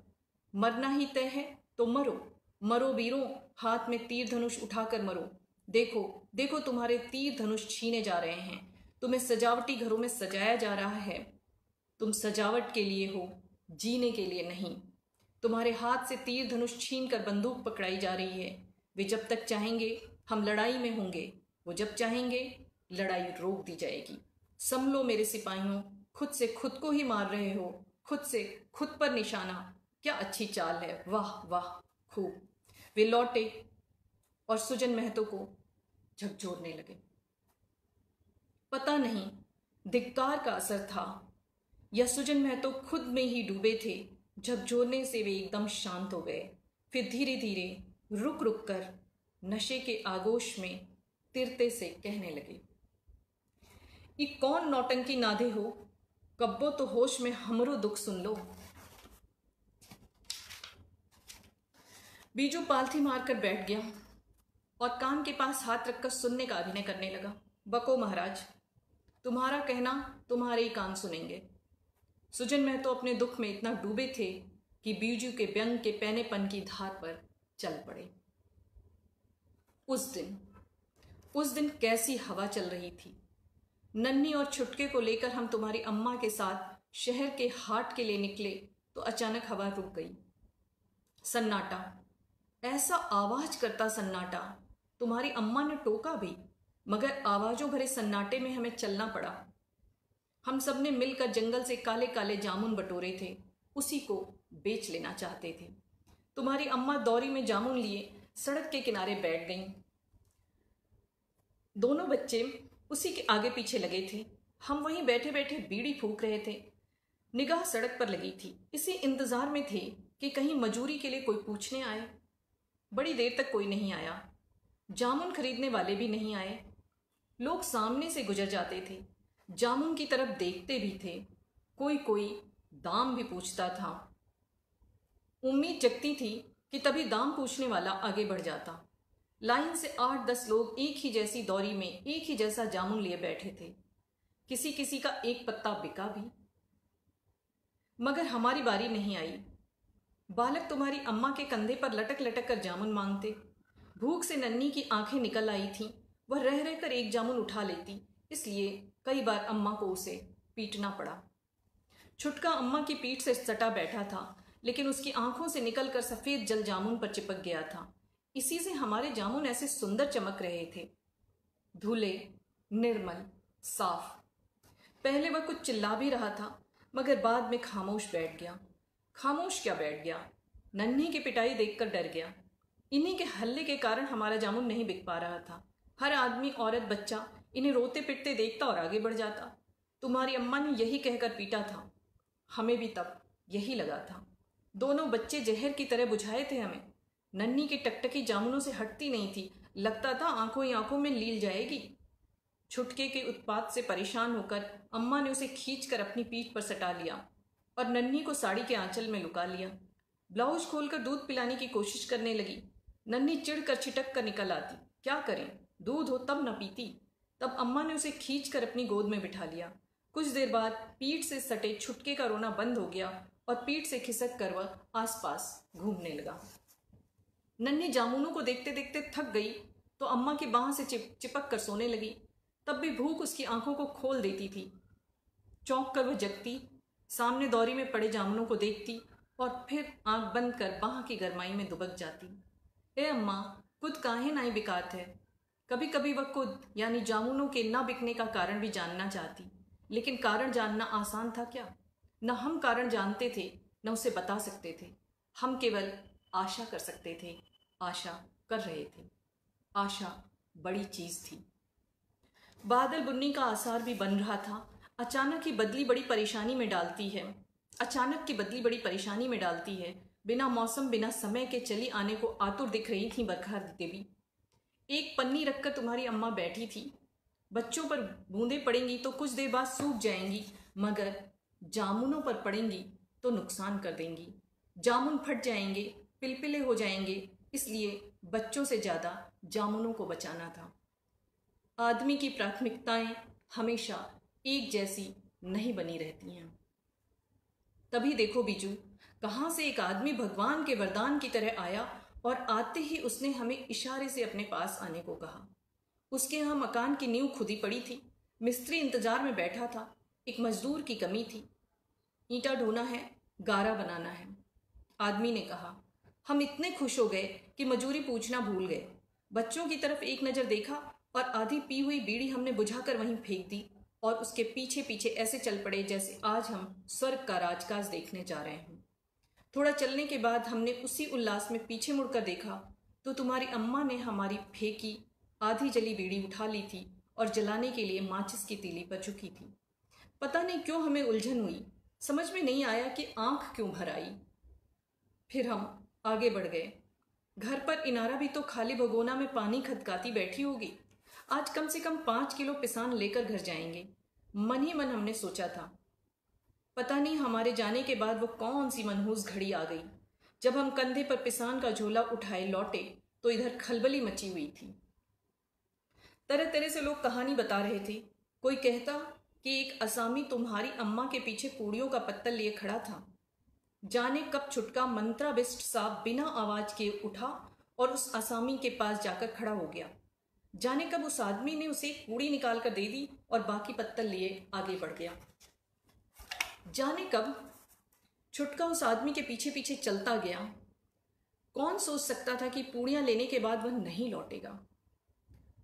मरना ही तय है तो मरो। मरो वीरों, हाथ में तीर धनुष उठाकर मरो। देखो देखो तुम्हारे तीर धनुष छीने जा रहे हैं, तुम्हें सजावटी घरों में सजाया जा रहा है। तुम सजावट के लिए हो, जीने के लिए नहीं। तुम्हारे हाथ से तीर धनुष छीन कर बंदूक पकड़ाई जा रही है। वे जब तक चाहेंगे हम लड़ाई में होंगे, वो जब चाहेंगे लड़ाई रोक दी जाएगी। संभलो मेरे सिपाहियों, खुद से खुद को ही मार रहे हो, खुद से खुद पर निशाना। क्या अच्छी चाल है, वाह वाह, खूब। वे लौटे और सुजन महतो को झकझोरने लगे। पता नहीं धिक्कार का असर था या सुजन महतो खुद में ही डूबे थे। झकझोरने से वे एकदम शांत हो गए, फिर धीरे धीरे रुक रुक कर नशे के आगोश में तिरते से कहने लगे, ये कौन नौटंकी नादे हो, कब्बो तो होश में हमरो दुख सुन लो। बीजू पालथी मारकर बैठ गया और कान के पास हाथ रखकर सुनने का अभिनय करने लगा। बको महाराज, तुम्हारा कहना तुम्हारे ही कान सुनेंगे। सुजन महतो अपने दुख में इतना डूबे थे कि बीजू के व्यंग के पैनेपन की धार पर चल पड़े। उस दिन कैसी हवा चल रही थी। नन्ही और छुटके को लेकर हम तुम्हारी अम्मा के साथ शहर के हाट के लिए निकले तो अचानक हवा रुक गई। सन्नाटा, ऐसा आवाज करता सन्नाटा। तुम्हारी अम्मा ने टोका भी, मगर आवाजों भरे सन्नाटे में हमें चलना पड़ा। हम सब ने मिलकर जंगल से काले काले जामुन बटोरे थे, उसी को बेच लेना चाहते थे। तुम्हारी अम्मा दौरी में जामुन लिए सड़क के किनारे बैठ गईं। दोनों बच्चे उसी के आगे पीछे लगे थे। हम वहीं बैठे बैठे बीड़ी फूंक रहे थे। निगाह सड़क पर लगी थी। इसी इंतजार में थे कि कहीं मजूरी के लिए कोई पूछने आए। बड़ी देर तक कोई नहीं आया। जामुन खरीदने वाले भी नहीं आए। लोग सामने से गुजर जाते थे, जामुन की तरफ देखते भी थे। कोई कोई दाम भी पूछता था। उम्मीद जगती थी कि तभी दाम पूछने वाला आगे बढ़ जाता। लाइन से 8-10 लोग एक ही जैसी दौरी में एक ही जैसा जामुन लिए बैठे थे। किसी किसी का एक पत्ता बिका भी, मगर हमारी बारी नहीं आई। बालक तुम्हारी अम्मा के कंधे पर लटक लटक कर जामुन मांगते। भूख से नन्ही की आंखें निकल आई थीं। वह रह रहकर एक जामुन उठा लेती, इसलिए कई बार अम्मा को उसे पीटना पड़ा। छुटका अम्मा की पीठ से सटा बैठा था, लेकिन उसकी आंखों से निकलकर सफेद जल जामुन पर चिपक गया था। इसी से हमारे जामुन ऐसे सुंदर चमक रहे थे, धुले, निर्मल, साफ। पहले वह कुछ चिल्ला भी रहा था, मगर बाद में खामोश बैठ गया। खामोश क्या बैठ गया, नन्ही की पिटाई देखकर डर गया। इन्हीं के हल्ले के कारण हमारा जामुन नहीं बिक पा रहा था। हर आदमी, औरत, बच्चा इन्हें रोते पिटते देखता और आगे बढ़ जाता। तुम्हारी अम्मा ने यही कहकर पीटा था। हमें भी तब यही लगा था। दोनों बच्चे जहर की तरह बुझाए थे हमें। नन्ही की टकटकी जामुनों से हटती नहीं थी। लगता था आंखों ही आंखों में लील जाएगी। छुटके के उत्पात से परेशान होकर अम्मा ने उसे खींचकर अपनी पीठ पर सटा लिया और नन्ही को साड़ी के आंचल में लुका लिया। ब्लाउज खोलकर दूध पिलाने की कोशिश करने लगी। नन्ही चिढ़कर छिटक कर निकल आती। क्या करें, दूध हो तब न पीती। तब अम्मा ने उसे खींचकर अपनी गोद में बिठा लिया। कुछ देर बाद पीठ से सटे छुटके का रोना बंद हो गया और पीठ से खिसक कर वह आसपास घूमने लगा। नन्ही जामुनों को देखते देखते थक गई तो अम्मा की बाह से चिपक कर सोने लगी। तब भी भूख उसकी आंखों को खोल देती थी। चौंक कर वह जगती, सामने दौरी में पड़े जामुनों को देखती और फिर आंख बंद कर बाह की गरमाई में दुबक जाती। ए अम्मा, खुद काहे नाई बिकात है। कभी कभी वह खुद यानी जामुनों के न बिकने का कारण भी जानना चाहती, लेकिन कारण जानना आसान था क्या। न हम कारण जानते थे, न उसे बता सकते थे। हम केवल आशा कर सकते थे, आशा कर रहे थे। आशा बड़ी चीज थी। बादल बुनने का आसार भी बन रहा था। अचानक की बदली बड़ी परेशानी में डालती है। बिना मौसम, बिना समय के चली आने को आतुर दिख रही थी बरखा देवी। एक पन्नी रखकर तुम्हारी अम्मा बैठी थी। बच्चों पर बूंदें पड़ेंगी तो कुछ देर बाद सूख जाएंगी, मगर जामुनों पर पड़ेंगी तो नुकसान कर देंगी। जामुन फट जाएंगे, पिलपिले हो जाएंगे, इसलिए बच्चों से ज्यादा जामुनों को बचाना था। आदमी की प्राथमिकताएं हमेशा एक जैसी नहीं बनी रहती हैं। तभी देखो बीजू, कहां से एक आदमी भगवान के वरदान की तरह आया और आते ही उसने हमें इशारे से अपने पास आने को कहा। उसके यहाँ मकान की नींव खुदी पड़ी थी। मिस्त्री इंतजार में बैठा था। एक मजदूर की कमी थी। ईंटा ढोना है, गारा बनाना है। आदमी ने कहा। हम इतने खुश हो गए कि मजूरी पूछना भूल गए। बच्चों की तरफ एक नज़र देखा और आधी पी हुई बीड़ी हमने बुझाकर वहीं फेंक दी और उसके पीछे पीछे ऐसे चल पड़े जैसे आज हम स्वर्ग का राजकाज देखने जा रहे हों। थोड़ा चलने के बाद हमने उसी उल्लास में पीछे मुड़कर देखा तो तुम्हारी अम्मा ने हमारी फेंकी आधी जली बीड़ी उठा ली थी और जलाने के लिए माचिस की तीली पर झुकी थी। पता नहीं क्यों हमें उलझन हुई, समझ में नहीं आया कि आंख क्यों भर आई। फिर हम आगे बढ़ गए। घर पर इनारा भी तो खाली भगोना में पानी खदकाती बैठी होगी। आज कम से कम 5 किलो पिसान लेकर घर जाएंगे, मन ही मन हमने सोचा था। पता नहीं हमारे जाने के बाद वो कौन सी मनहूस घड़ी आ गई। जब हम कंधे पर पिसान का झोला उठाए लौटे तो इधर खलबली मची हुई थी। तरह तरह से लोग कहानी बता रहे थे। कोई कहता कि एक असामी तुम्हारी अम्मा के पीछे पूड़ियों का पत्तल लिए खड़ा था। जाने कब छुटका मंत्राविष्ट सा बिना आवाज के उठा और उस आसामी के पास जाकर खड़ा हो गया। जाने कब उस आदमी ने उसे कूड़ी निकाल कर दे दी और बाकी पत्तल लिए आगे बढ़ गया। जाने कब छुटका उस आदमी के पीछे पीछे चलता गया। कौन सोच सकता था कि पूड़ियां लेने के बाद वह नहीं लौटेगा।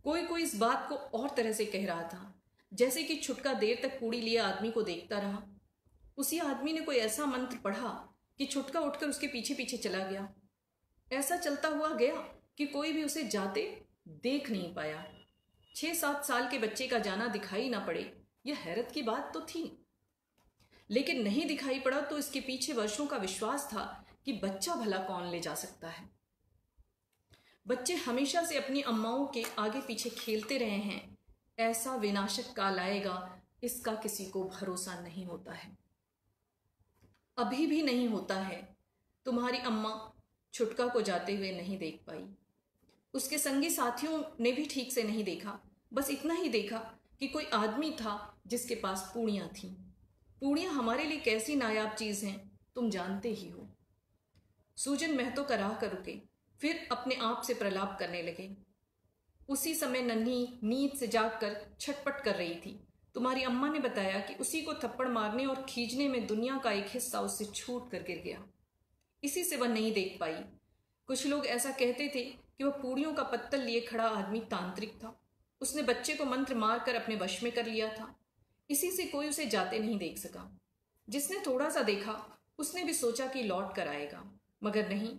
कोई कोई इस बात को और तरह से कह रहा था, जैसे कि छुटका देर तक पूड़ी लिए आदमी को देखता रहा। उसी आदमी ने कोई ऐसा मंत्र पढ़ा कि छुटका उठकर उसके पीछे पीछे चला गया। ऐसा चलता हुआ गया कि कोई भी उसे जाते देख नहीं पाया। 6-7 साल के बच्चे का जाना दिखाई ना पड़े, यह हैरत की बात तो थी। लेकिन नहीं दिखाई पड़ा तो इसके पीछे वर्षों का विश्वास था कि बच्चा भला कौन ले जा सकता है। बच्चे हमेशा से अपनी अम्माओं के आगे पीछे खेलते रहे हैं। ऐसा विनाशक काल आएगा, इसका किसी को भरोसा नहीं होता है। अभी भी नहीं होता है। तुम्हारी अम्मा छुटका को जाते हुए नहीं देख पाई। उसके संगी साथियों ने भी ठीक से नहीं देखा। बस इतना ही देखा कि कोई आदमी था जिसके पास पूड़ियां थीं। पूड़ियां हमारे लिए कैसी नायाब चीज हैं, तुम जानते ही हो। सूजन महतो कराह कर रुके, फिर अपने आप से प्रलाप करने लगे। उसी समय नन्ही नींद से जागकर छटपट कर रही थी। तुम्हारी अम्मा ने बताया कि उसी को थप्पड़ मारने और खींचने में दुनिया का एक हिस्सा उससे छूट कर गिर गया। इसी से वह नहीं देख पाई। कुछ लोग ऐसा कहते थे कि वह पूड़ियों का पत्तल लिए खड़ा आदमी तांत्रिक था। उसने बच्चे को मंत्र मारकर अपने वश में कर लिया था। इसी से कोई उसे जाते नहीं देख सका। जिसने थोड़ा सा देखा उसने भी सोचा कि लौट कर आएगा, मगर नहीं।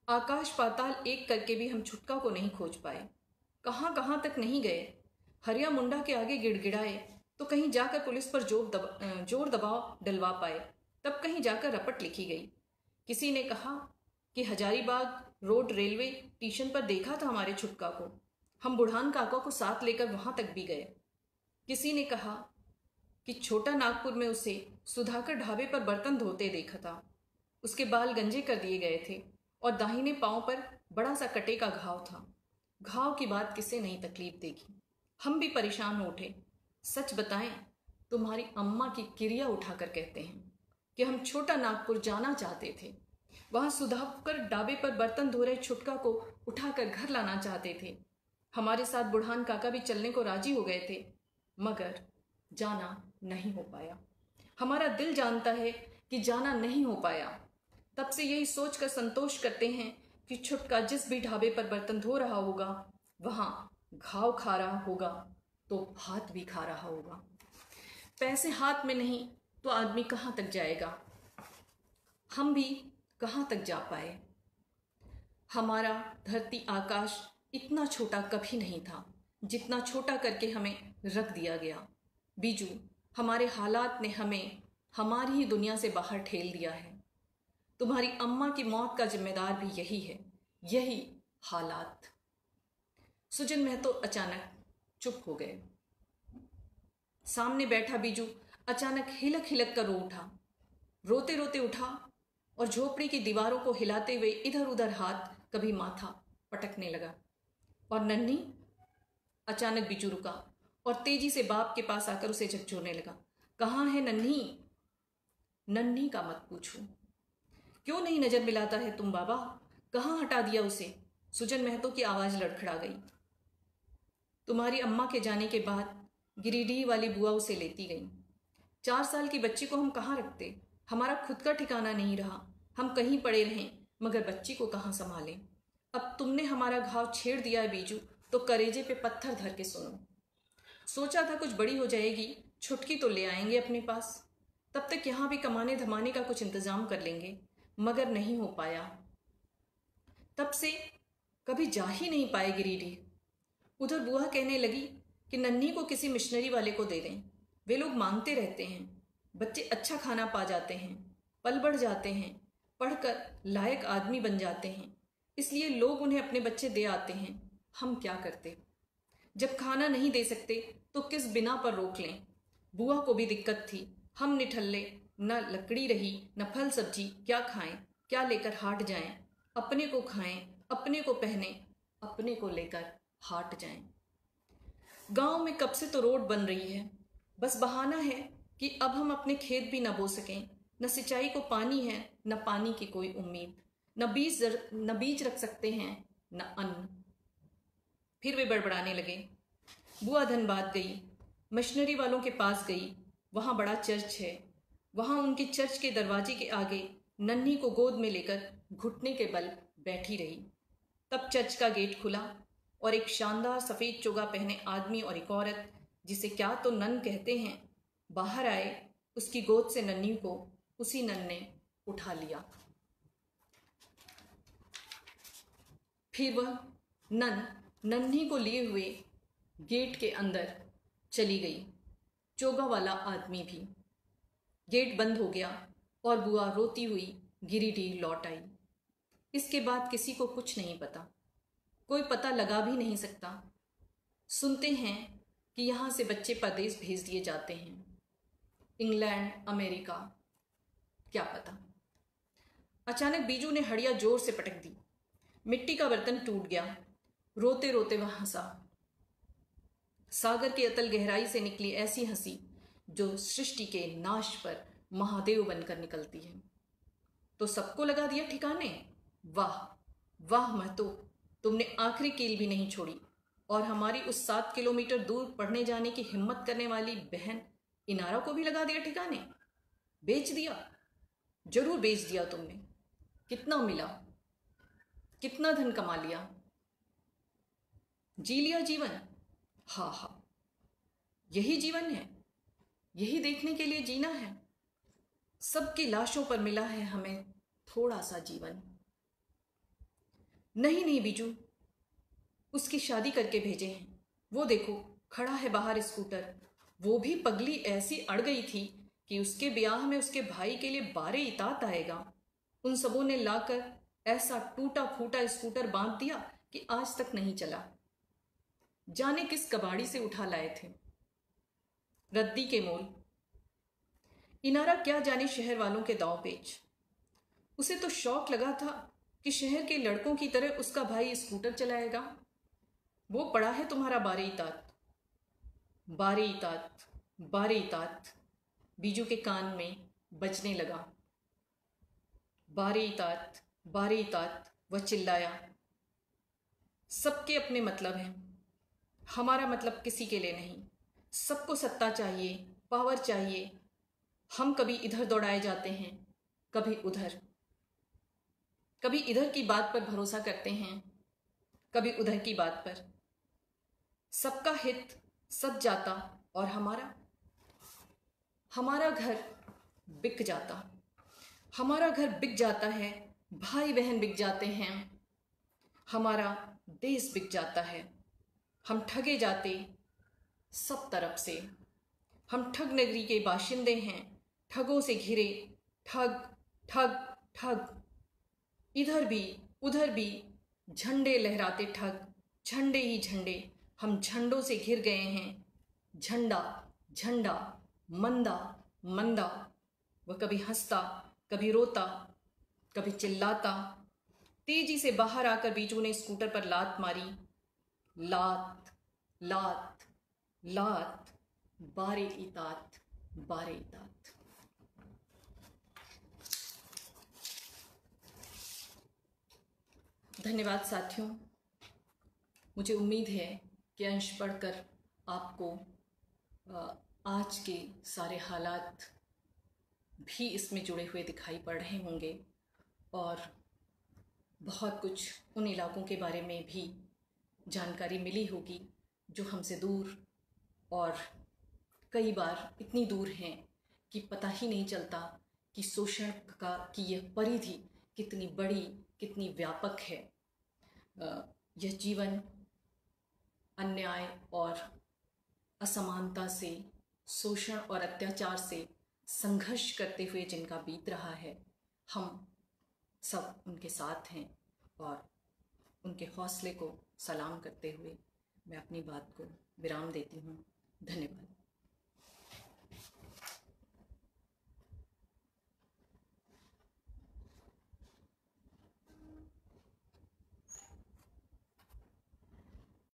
आकाश पाताल एक करके भी हम छुटका को नहीं खोज पाए। कहाँ कहाँ तक नहीं गए। हरिया मुंडा के आगे गिड़गिड़ाए तो कहीं जाकर पुलिस पर जोर दबाव डलवा पाए, तब कहीं जाकर रपट लिखी गई। किसी ने कहा कि हजारीबाग रोड रेलवे स्टेशन पर देखा था हमारे छुटका को। हम बुढ़ान काका को साथ लेकर वहां तक भी गए। किसी ने कहा कि छोटा नागपुर में उसे सुधाकर ढाबे पर बर्तन धोते देखा था। उसके बाल गंजे कर दिए गए थे और दाहिने पांव पर बड़ा सा कटे का घाव था। घाव की बात किसे नहीं तकलीफ देगी। हम भी परेशान हो उठे। सच बताएं, तुम्हारी अम्मा की किरिया उठाकर कहते हैं कि हम छोटा नागपुर जाना चाहते थे। वहां सुधाकर ढाबे पर बर्तन धो रहे छुटका को उठाकर घर लाना चाहते थे। हमारे साथ बुढ़ान काका भी चलने को राजी हो गए थे, मगर जाना नहीं हो पाया। हमारा दिल जानता है कि जाना नहीं हो पाया। तब से यही सोचकर संतोष करते हैं कि छुटका जिस भी ढाबे पर बर्तन धो रहा होगा वहां घाव खा रहा होगा तो भात भी खा रहा होगा। पैसे हाथ में नहीं तो आदमी कहाँ तक जाएगा। हम भी कहाँ तक जा पाए। हमारा धरती आकाश इतना छोटा कभी नहीं था जितना छोटा करके हमें रख दिया गया। बीजू, हमारे हालात ने हमें हमारी ही दुनिया से बाहर ठेल दिया है। तुम्हारी अम्मा की मौत का जिम्मेदार भी यही है, यही हालात। सुजन महतो अचानक चुप हो गए। सामने बैठा बीजू अचानक हिलक हिलक कर रो उठा। रोते रोते उठा और झोपड़ी की दीवारों को हिलाते हुए इधर उधर हाथ, कभी माथा पटकने लगा। और नन्ही, अचानक बीजू रुका और तेजी से बाप के पास आकर उसे झकझोरने लगा। कहाँ है नन्ही? नन्ही का मत पूछो। क्यों नहीं नजर मिलाता है तुम बाबा? कहाँ हटा दिया उसे? सुजन महतो की आवाज लड़खड़ा गई। तुम्हारी अम्मा के जाने के बाद गिरिडीह वाली बुआ उसे लेती गई। 4 साल की बच्ची को हम कहाँ रखते? हमारा खुद का ठिकाना नहीं रहा। हम कहीं पड़े रहें, मगर बच्ची को कहाँ संभालें? अब तुमने हमारा घाव छेड़ दिया है बीजू, तो करेजे पे पत्थर धर के सुनो। सोचा था कुछ बड़ी हो जाएगी, छुटकी तो ले आएंगे अपने पास, तब तक यहाँ भी कमाने धमाने का कुछ इंतजाम कर लेंगे, मगर नहीं हो पाया। तब से कभी जा ही नहीं पाए गिरिडीह। उधर बुआ कहने लगी कि नन्ही को किसी मिशनरी वाले को दे दें। वे लोग मांगते रहते हैं, बच्चे अच्छा खाना पा जाते हैं, पल बढ़ जाते हैं, पढ़कर लायक आदमी बन जाते हैं, इसलिए लोग उन्हें अपने बच्चे दे आते हैं। हम क्या करते? जब खाना नहीं दे सकते तो किस बिना पर रोक लें? बुआ को भी दिक्कत थी। हम निठल्ले, न लकड़ी रही न फल सब्जी, क्या खाएं, क्या लेकर हाट जाएं? अपने को खाएं, अपने को पहने, अपने को लेकर हाट जाएं। गांव में कब से तो रोड बन रही है, बस बहाना है कि अब हम अपने खेत भी न बो सकें, न सिंचाई को पानी है, न पानी की कोई उम्मीद, न बीज रख सकते हैं, न अन्न। फिर वे बड़बड़ाने लगे। बुआ धनबाद गई, मशीनरी वालों के पास गई। वहाँ बड़ा चर्च है। वहाँ उनके चर्च के दरवाजे के आगे नन्ही को गोद में लेकर घुटने के बल बैठी रही। तब चर्च का गेट खुला और एक शानदार सफ़ेद चोगा पहने आदमी और एक औरत, जिसे क्या तो नन कहते हैं, बाहर आए। उसकी गोद से नन्ही को उसी नन ने उठा लिया। फिर वह नन नन्ही को लिए हुए गेट के अंदर चली गई, चोगा वाला आदमी भी। गेट बंद हो गया और बुआ रोती हुई गिरिडीह लौट आई। इसके बाद किसी को कुछ नहीं पता, कोई पता लगा भी नहीं सकता। सुनते हैं कि यहाँ से बच्चे परदेश भेज दिए जाते हैं, इंग्लैंड, अमेरिका, क्या पता। अचानक बीजू ने हड़िया जोर से पटक दी। मिट्टी का बर्तन टूट गया। रोते रोते वह हंसा। सागर की अतल गहराई से निकली ऐसी हंसी जो सृष्टि के नाश पर महादेव बनकर निकलती है। तो सबको लगा दिया ठिकाने। वाह वाह महतो, तुमने आखिरी कील भी नहीं छोड़ी और हमारी उस 7 किलोमीटर दूर पढ़ने जाने की हिम्मत करने वाली बहन इनारा को भी लगा दिया ठिकाने। बेच दिया, जरूर बेच दिया तुमने। कितना मिला, कितना धन कमा लिया, जी लिया जीवन। हाँ हाँ, यही जीवन है, यही देखने के लिए जीना है। सबकी लाशों पर मिला है हमें थोड़ा सा जीवन। नहीं नहीं बीजू, उसकी शादी करके भेजे हैं। वो देखो खड़ा है बाहर स्कूटर। वो भी पगली ऐसी अड़ गई थी कि उसके ब्याह में उसके भाई के लिए बारे इतात आएगा। उन सबों ने लाकर ऐसा टूटा फूटा स्कूटर बांध दिया कि आज तक नहीं चला। जाने किस कबाड़ी से उठा लाए थे, रद्दी के मोल। इनारा क्या जाने शहर वालों के दांव पेच। उसे तो शौक लगा था कि शहर के लड़कों की तरह उसका भाई स्कूटर चलाएगा। वो पड़ा है तुम्हारा बारे इतात, बारे इतात, बारे इतात। बीजू के कान में बजने लगा। बारे इतात, बारे इतात, वह चिल्लाया। सबके अपने मतलब हैं, हमारा मतलब किसी के लिए नहीं। सबको सत्ता चाहिए, पावर चाहिए। हम कभी इधर दौड़ाए जाते हैं, कभी उधर। कभी इधर की बात पर भरोसा करते हैं, कभी उधर की बात पर। सबका हित सज जाता और हमारा घर बिक जाता। हमारा घर बिक जाता है, भाई बहन बिक जाते हैं, हमारा देश बिक जाता है। हम ठगे जाते सब तरफ से। हम ठग नगरी के बाशिंदे हैं, ठगों से घिरे। ठग ठग ठग, इधर भी उधर भी झंडे लहराते ठग, झंडे ही झंडे। हम झंडों से घिर गए हैं। झंडा झंडा, मंदा मंदा। वह कभी हंसता, कभी रोता, कभी चिल्लाता। तेजी से बाहर आकर बीजू ने स्कूटर पर लात मारी। लात लात लात, बारे इतात, बारे इतात। धन्यवाद साथियों। मुझे उम्मीद है कि अंश पढ़कर आपको आज के सारे हालात भी इसमें जुड़े हुए दिखाई पड़ रहे होंगे और बहुत कुछ उन इलाकों के बारे में भी जानकारी मिली होगी जो हमसे दूर और कई बार इतनी दूर हैं कि पता ही नहीं चलता कि शोषण की यह परिधि कितनी बड़ी, कितनी व्यापक है। यह जीवन अन्याय और असमानता से, शोषण और अत्याचार से संघर्ष करते हुए जिनका बीत रहा है, हम सब उनके साथ हैं और उनके हौसले को सलाम करते हुए मैं अपनी बात को विराम देती हूँ। धन्यवाद।